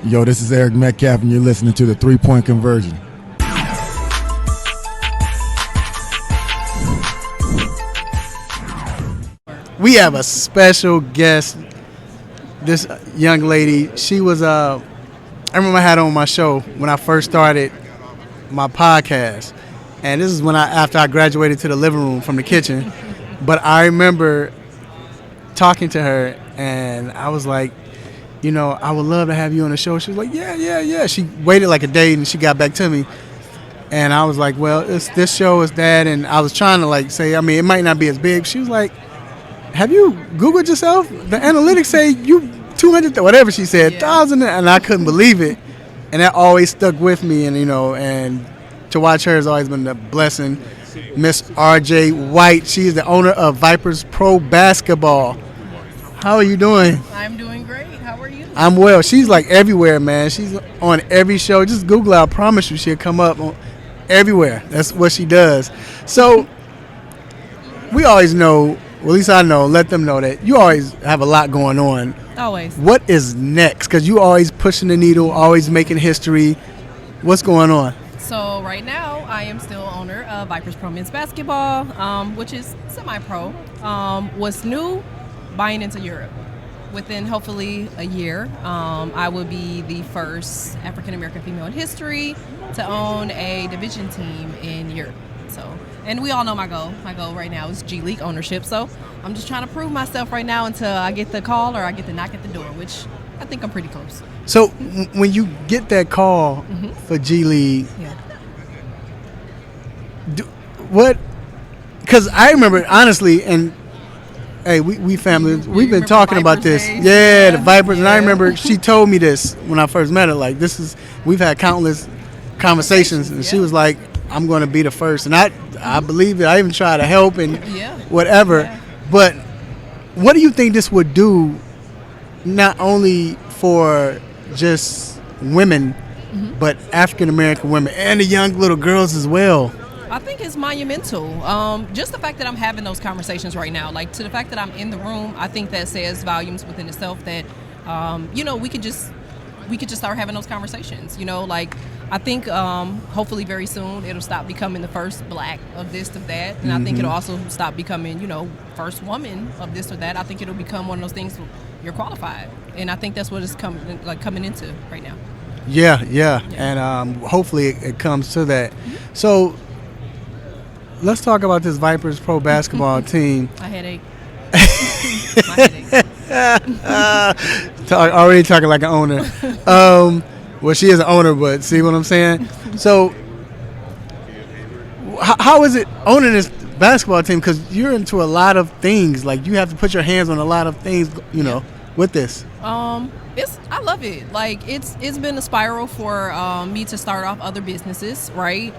Yo, this is Eric Metcalf, and you're listening to the 3-Point Conversion. We have a special guest. This young lady, she was, I remember I had her on my show when I first started my podcast. And this is after I graduated to the living room from the kitchen. But I remember talking to her, and I was like, you know, I would love to have you on the show. She was like, yeah. She waited like a day, and she got back to me. And I was like, well, this show is that. And I was trying to like say, I mean, it might not be as big. She was like, have you Googled yourself? The analytics say you 200, whatever she said, 1,000. And I couldn't believe it. And that always stuck with me. And, you know, and to watch her has always been a blessing. Miss R.J. White, she is the owner of Vipers Pro Basketball. How are you doing? I'm doing great. How are you? I'm well. She's like everywhere, man. She's on every show. Just Google her. I promise you she'll come up on everywhere. That's what she does. So we always know, well, at least I know, let them know that you always have a lot going on. Always. What is next? Because you always pushing the needle, always making history. What's going on? So right now, I am still owner of Vipers Pro Men's Basketball, which is semi-pro. What's new? Buying into Europe. Within hopefully a year, I will be the first African-American female in history to own a division team in Europe. So, and we all know my goal. My goal right now is G League ownership. So I'm just trying to prove myself right now until I get the call or I get the knock at the door, which I think I'm pretty close. So when you get that call for G League, what? Because I remember honestly, and hey, we family, we've been talking about this. Days? Yeah, the Vipers, and I remember she told me this when I first met her. Like we've had countless conversations, and she was like, "I'm going to be the first," and I believe it. I even tried to help and whatever. Yeah. But what do you think this would do, not only for just women, but African American women and the young little girls as well? I think it's monumental. Just the fact that I'm having those conversations right now, like to the fact that I'm in the room, I think that says volumes within itself that, you know, we could just start having those conversations. You know, like I think hopefully very soon it'll stop becoming the first black of this or that, and I think it'll also stop becoming, you know, first woman of this or that. I think it'll become one of those things you're qualified, and I think that's what it's coming into right now. Yeah. And hopefully it comes to that. So let's talk about this Vipers Pro Basketball team. My headache. Already talking like an owner. Well, she is an owner, but see what I'm saying? So how is it owning this basketball team? Because you're into a lot of things. Like, you have to put your hands on a lot of things, you know, with this. I love it. Like it's been a spiral for me to start off other businesses, right?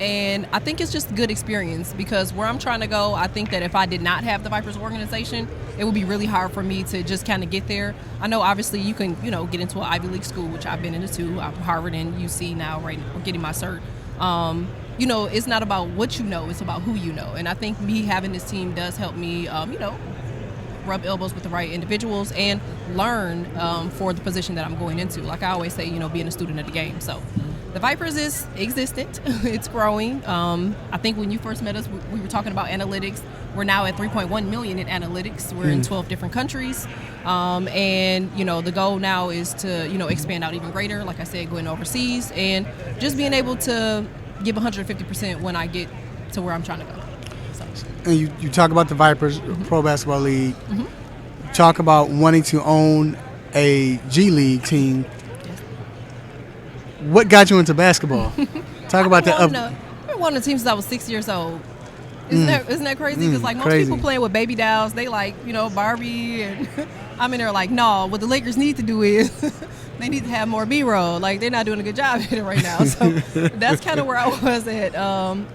And I think it's just a good experience because where I'm trying to go, I think that if I did not have the Vipers organization, it would be really hard for me to just kind of get there. I know obviously you can, you know, get into an Ivy League school, which I've been into too. I'm Harvard and UC now, right? Getting my cert. You know, it's not about what you know, it's about who you know. And I think me having this team does help me, you know, rub elbows with the right individuals and learn for the position that I'm going into. Like I always say, you know, being a student of the game. So the Vipers is existent. It's growing. I think when you first met us, we were talking about analytics. We're now at 3.1 million in analytics. We're in 12 different countries. And, you know, the goal now is to, you know, expand out even greater. Like I said, going overseas and just being able to give 150% when I get to where I'm trying to go. And you talk about the Vipers Pro Basketball League. You talk about wanting to own a G League team. Yes. What got you into basketball? Talk about that. I've been wanting a team since I was 6 years old. Isn't that crazy? Because like most people playing with baby dolls, they like, you know, Barbie, and I'm in there like, no. What the Lakers need to do is they need to have more B-roll. Like they're not doing a good job at it right now. So that's kind of where I was at.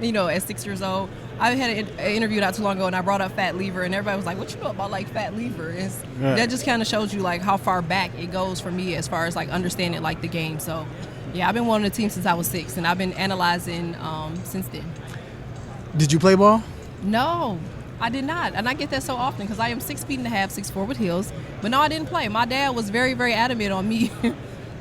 You know, at 6 years old. I had an interview not too long ago, and I brought up fat lever, and everybody was like, "What you know about like fat lever?" That just kind of shows you like how far back it goes for me as far as like understanding like the game. So, yeah, I've been wanting a team since I was 6, and I've been analyzing since then. Did you play ball? No, I did not, and I get that so often because I am 6'1.5", 6'4" with heels. But no, I didn't play. My dad was very, very adamant on me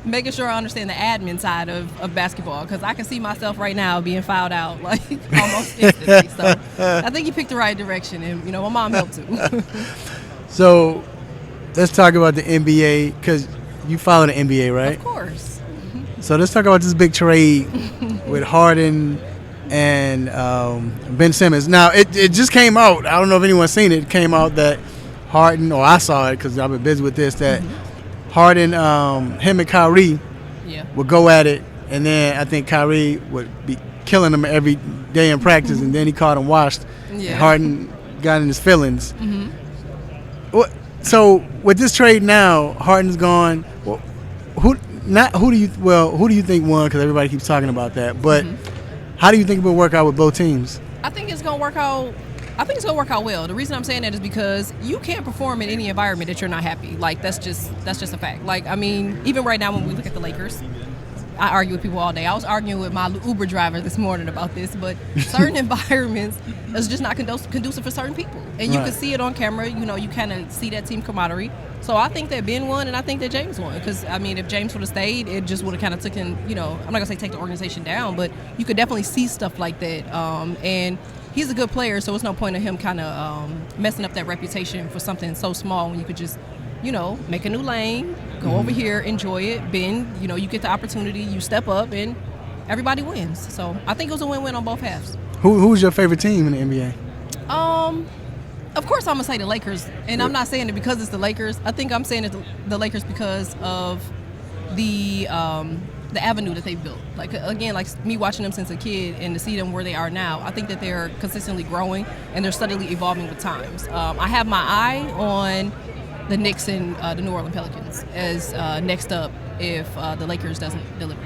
making sure I understand the admin side of basketball, because I can see myself right now being fouled out like almost instantly. So I think you picked the right direction, and my mom helped too. So let's talk about the NBA, because you follow the NBA, right? Of course. So let's talk about this big trade with Harden and Ben Simmons. Now, it just came out. I don't know if anyone's seen it. It came out that Harden, or I saw it because I've been busy with this, that Harden, him and Kyrie would go at it, and then I think Kyrie would be killing him every day in practice, and then he caught him washed. And Harden got in his feelings. So with this trade now, Harden's gone. Well, who do you think won? Because everybody keeps talking about that. But how do you think it will work out with both teams? I think it's gonna work out. I think it's gonna work out well. The reason I'm saying that is because you can't perform in any environment that you're not happy. Like that's just a fact. Like I mean, even right now when we look at the Lakers, I argue with people all day. I was arguing with my Uber driver this morning about this, but certain environments is just not conducive for certain people. And you can see it on camera. You kind of see that team camaraderie. So I think that Ben won, and I think that James won. Because, I mean, if James would have stayed, it just would have kind of taken, I'm not going to say take the organization down, but you could definitely see stuff like that. And he's a good player, so it's no point in him kind of messing up that reputation for something so small when you could just make a new lane, go over here, enjoy it. Ben, you get the opportunity, you step up, and everybody wins. So I think it was a win-win on both halves. Who's your favorite team in the NBA? Of course I'm going to say the Lakers, and I'm not saying it because it's the Lakers. I think I'm saying it's the Lakers because of the avenue that they've built. Like, again, like me watching them since a kid and to see them where they are now, I think that they're consistently growing, and they're steadily evolving with times. I have my eye on the Knicks and the New Orleans Pelicans as next up if the Lakers doesn't deliver.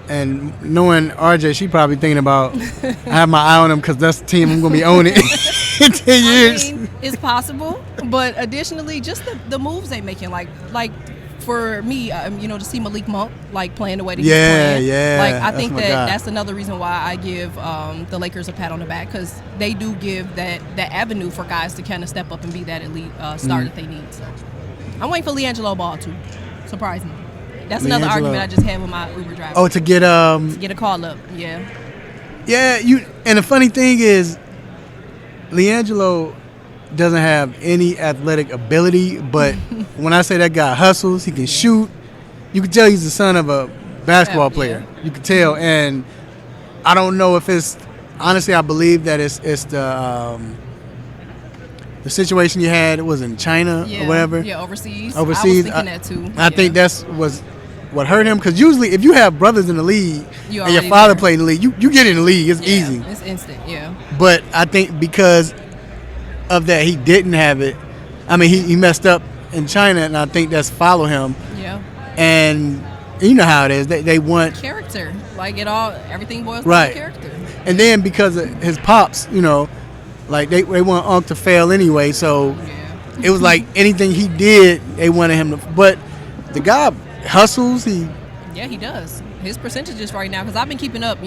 And knowing RJ, she probably thinking about, I have my eye on them because that's the team I'm going to be owning in 10 years. I mean, it's possible, but additionally, just the moves they making, like for me, to see Malik Monk playing the way that he's playing. Like I think that's another reason why I give the Lakers a pat on the back, because they do give that avenue for guys to kind of step up and be that elite star that they need. So I'm waiting for LiAngelo Ball too. Surprise me. That's another argument I just had with my Uber driver. Oh, to get a call up. Yeah. And the funny thing is, LiAngelo doesn't have any athletic ability, but when I say that guy hustles, he can shoot. You can tell he's the son of a basketball player. You can tell, and I don't know if it's honestly. I believe that it's the situation you had. It was in China or whatever. Yeah, overseas. I was thinking that too. I think was what hurt him, because usually if you have brothers in the league and your father played in the league, you get in the league. It's easy. It's instant. Yeah. But I think because of that, he didn't have it. I mean, he messed up in China, and I think that's follow him. Yeah. And you know how it is. They want character. Like everything boils down to character. And then because of his pops, like they want Unc to fail anyway. So it was like anything he did, they wanted him to. But the guy hustles. He does. His percentages right now, because I've been keeping up,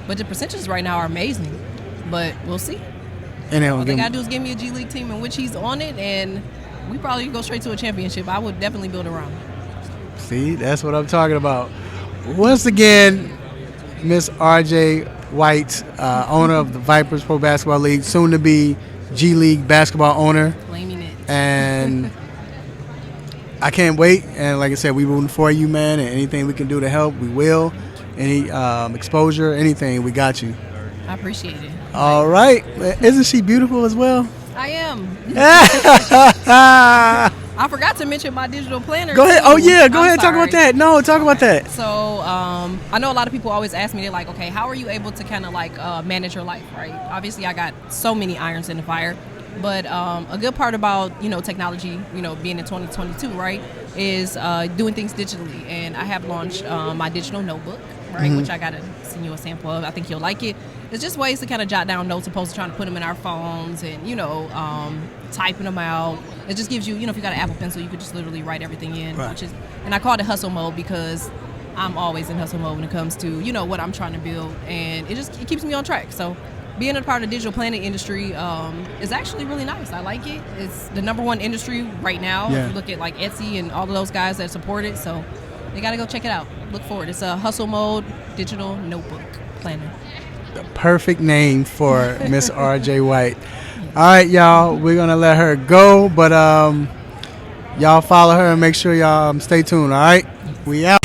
but the percentages right now are amazing. But we'll see. And all they gotta do is give me a G League team in which he's on it, and we probably go straight to a championship. I would definitely build around him. See, that's what I'm talking about. Once again, Miss RJ White, owner of the Vipers Pro Basketball League, soon to be G League basketball owner. Claiming it. And I can't wait. And like I said, we rooting for you, man. And anything we can do to help, we will. Any exposure, anything, we got you. I appreciate it. All right. Isn't she beautiful as well? I am. I forgot to mention my digital planner. Go ahead. Too. Oh, yeah. Go ahead. Sorry. Talk about that. No, talk about that. So I know a lot of people always ask me, they're like, okay, how are you able to kind of manage your life, right? Obviously, I got so many irons in the fire. But a good part about, technology, being in 2022, right, is doing things digitally. And I have launched my digital notebook, right, which I got to send you a sample of. I think you'll like it. It's just ways to kind of jot down notes opposed to trying to put them in our phones and, typing them out. It just gives you, if you got an Apple Pencil, you could just literally write everything in. Right. And I call it hustle mode because I'm always in hustle mode when it comes to, what I'm trying to build. And it keeps me on track. So being a part of the digital planning industry is actually really nice. I like it. It's the #1 industry right now. Yeah. If you look at like Etsy and all of those guys that support it, so they got to go check it out. Look for it. It's a hustle mode digital notebook planner. The perfect name for Miss R.J. White. All right, y'all, we're gonna let her go, but y'all follow her and make sure y'all stay tuned. All right, we out.